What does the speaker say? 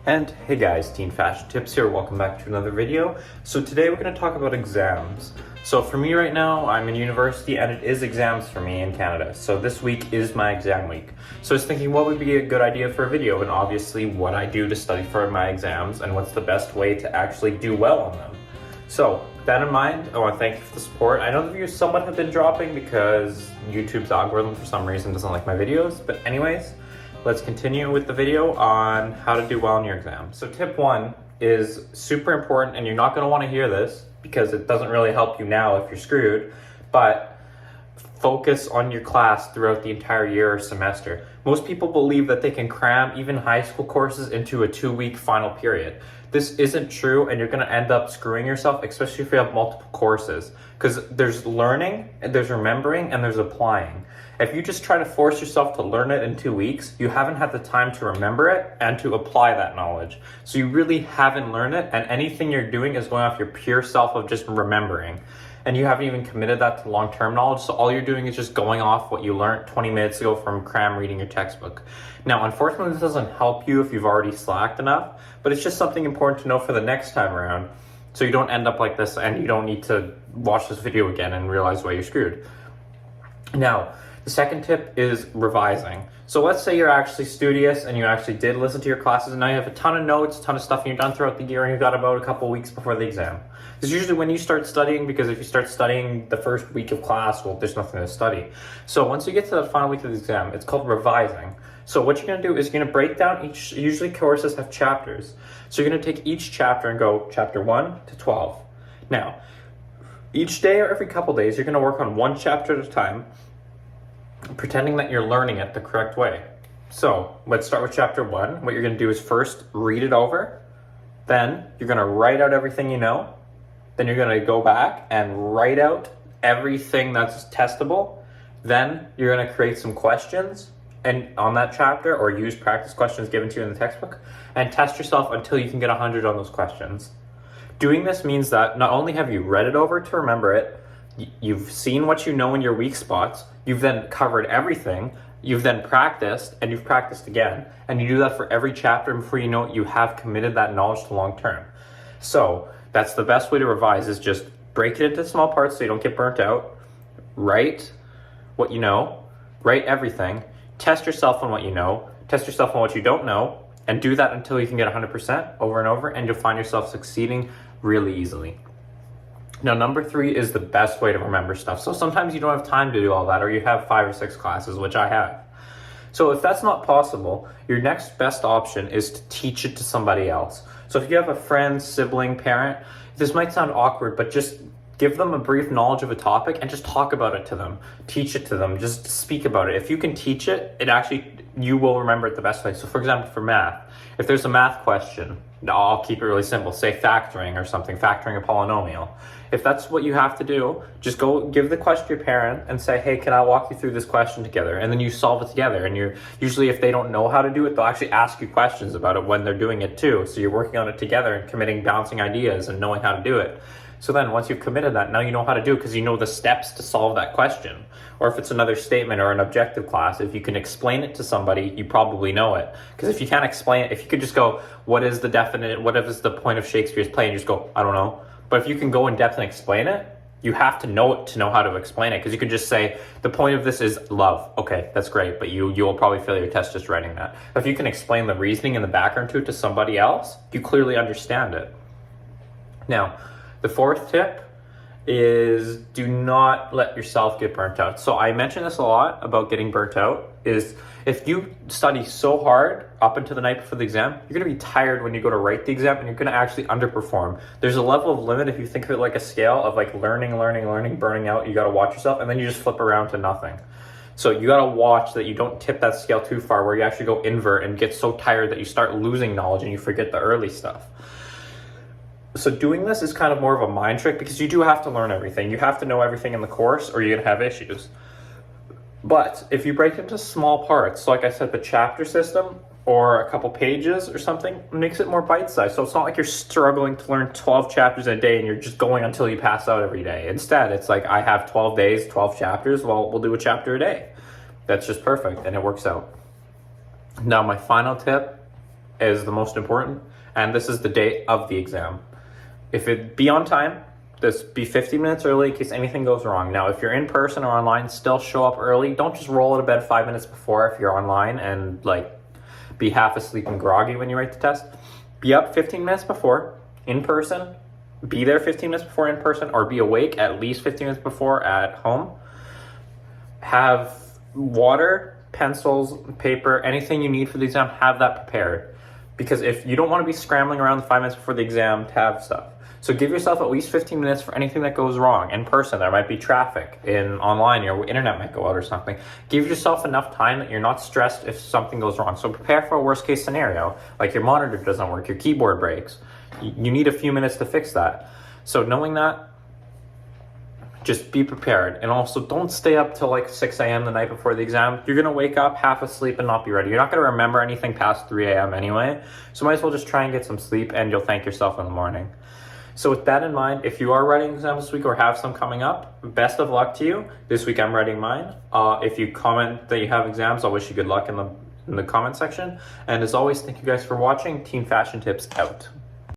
And hey guys, Teen Fashion Tips here, welcome back to another video. So today we're going to talk about exams. So for me right now, I'm in university and it is exams for me in Canada. So this week is my exam week. So I was thinking what would be a good idea for a video, and obviously what I do to study for my exams and what's the best way to actually do well on them. So with that in mind, I want to thank you for the support. I know the views somewhat have been dropping because YouTube's algorithm for some reason doesn't like my videos, but anyways, let's continue with the video on how to do well in your exam. So tip one is super important, and you're not going to want to hear this because it doesn't really help you now if you're screwed, but focus on your class throughout the entire year or semester. Most people believe that they can cram even high school courses into a 2-week final period. This isn't true, and you're going to end up screwing yourself, especially if you have multiple courses, because there's learning, and there's remembering, and there's applying. If you just try to force yourself to learn it in 2 weeks, you haven't had the time to remember it and to apply that knowledge. So you really haven't learned it, and anything you're doing is going off your pure self of just remembering. And you haven't even committed that to long-term knowledge, so all you're doing is just going off what you learned 20 minutes ago from cram reading your textbook. Now, unfortunately, this doesn't help you if you've already slacked enough, but it's just something important to know for the next time around, so you don't end up like this and you don't need to watch this video again and realize why you're screwed. Now, the second tip is revising. So let's say you're actually studious and you actually did listen to your classes, and now you have a ton of notes, a ton of stuff, and you're done throughout the year, and you've got about a couple weeks before the exam. It's usually when you start studying, because if you start studying the first week of class, well, there's nothing to study. So once you get to the final week of the exam, it's called revising. So what you're going to do is you're going to break down usually courses have chapters. So you're going to take each chapter and go chapter 1 to 12. Now, each day or every couple days, you're going to work on one chapter at a time, pretending that you're learning it the correct way. So let's start with chapter 1. What you're going to do is first read it over, then you're going to write out everything you know, then you're going to go back and write out everything that's testable, then you're going to create some questions and on that chapter, or use practice questions given to you in the textbook, and test yourself until you can get 100 on those questions. Doing this means that not only have you read it over to remember it, you've seen what you know in your weak spots, you've then covered everything, you've then practiced, and you've practiced again. And you do that for every chapter, and before you know it, you have committed that knowledge to long term. So that's the best way to revise, is just break it into small parts so you don't get burnt out. Write what you know, write everything, test yourself on what you know, test yourself on what you don't know, and do that until you can get 100% over and over, and you'll find yourself succeeding really easily. Now, number 3 is the best way to remember stuff. So sometimes you don't have time to do all that, or you have 5 or 6 classes, which I have. So if that's not possible, your next best option is to teach it to somebody else. So if you have a friend, sibling, parent, this might sound awkward, but just give them a brief knowledge of a topic and just talk about it to them. Teach it to them, just speak about it. If you can teach it, you will remember it the best way. So for example, for math, if there's a math question, I'll keep it really simple, say factoring or something, factoring a polynomial. If that's what you have to do, just go give the question to your parent and say, hey, can I walk you through this question together? And then you solve it together. And you're usually, if they don't know how to do it, they'll actually ask you questions about it when they're doing it too. So you're working on it together and committing, bouncing ideas and knowing how to do it. So then once you've committed that, now you know how to do it because you know the steps to solve that question. Or if it's another statement or an objective class, if you can explain it to somebody, you probably know it. Because if you can't explain it, if you could just go, what is the point of Shakespeare's play? And you just go, I don't know. But if you can go in depth and explain it, you have to know it to know how to explain it. Because you could just say, the point of this is love. Okay, that's great. But you'll probably fail your test just writing that. If you can explain the reasoning and the background to it to somebody else, you clearly understand it. Now, the 4th tip is do not let yourself get burnt out. So I mention this a lot about getting burnt out, is if you study so hard up until the night before the exam, you're going to be tired when you go to write the exam, and you're going to actually underperform. There's a level of limit if you think of it like a scale of like learning, burning out. You got to watch yourself, and then you just flip around to nothing. So you got to watch that you don't tip that scale too far where you actually go invert and get so tired that you start losing knowledge and you forget the early stuff. So doing this is kind of more of a mind trick, because you do have to learn everything. You have to know everything in the course, or you're going to have issues. But if you break it into small parts, so like I said, the chapter system or a couple pages or something, makes it more bite-sized. So it's not like you're struggling to learn 12 chapters in a day and you're just going until you pass out every day. Instead, it's like, I have 12 days, 12 chapters. Well, we'll do a chapter a day. That's just perfect, and it works out. Now, my final tip is the most important, and this is the date of the exam. If it be on time, just be 15 minutes early in case anything goes wrong. Now, if you're in person or online, still show up early. Don't just roll out of bed 5 minutes before if you're online and like be half asleep and groggy when you write the test. Be up 15 minutes before in person. Be there 15 minutes before in person, or be awake at least 15 minutes before at home. Have water, pencils, paper, anything you need for the exam, have that prepared. Because if you don't want to be scrambling around the 5 minutes before the exam to have stuff. So give yourself at least 15 minutes for anything that goes wrong. In person, there might be traffic. Online, your internet might go out or something. Give yourself enough time that you're not stressed if something goes wrong. So prepare for a worst case scenario, like your monitor doesn't work, your keyboard breaks. You need a few minutes to fix that. So knowing that, just be prepared. And also don't stay up till like 6 a.m. the night before the exam. You're gonna wake up half asleep and not be ready. You're not gonna remember anything past 3 a.m. anyway. So might as well just try and get some sleep, and you'll thank yourself in the morning. So with that in mind, if you are writing exams this week or have some coming up, best of luck to you. This week I'm writing mine. If you comment that you have exams, I'll wish you good luck in the comment section. And as always, thank you guys for watching. Teen Fashion Tips out.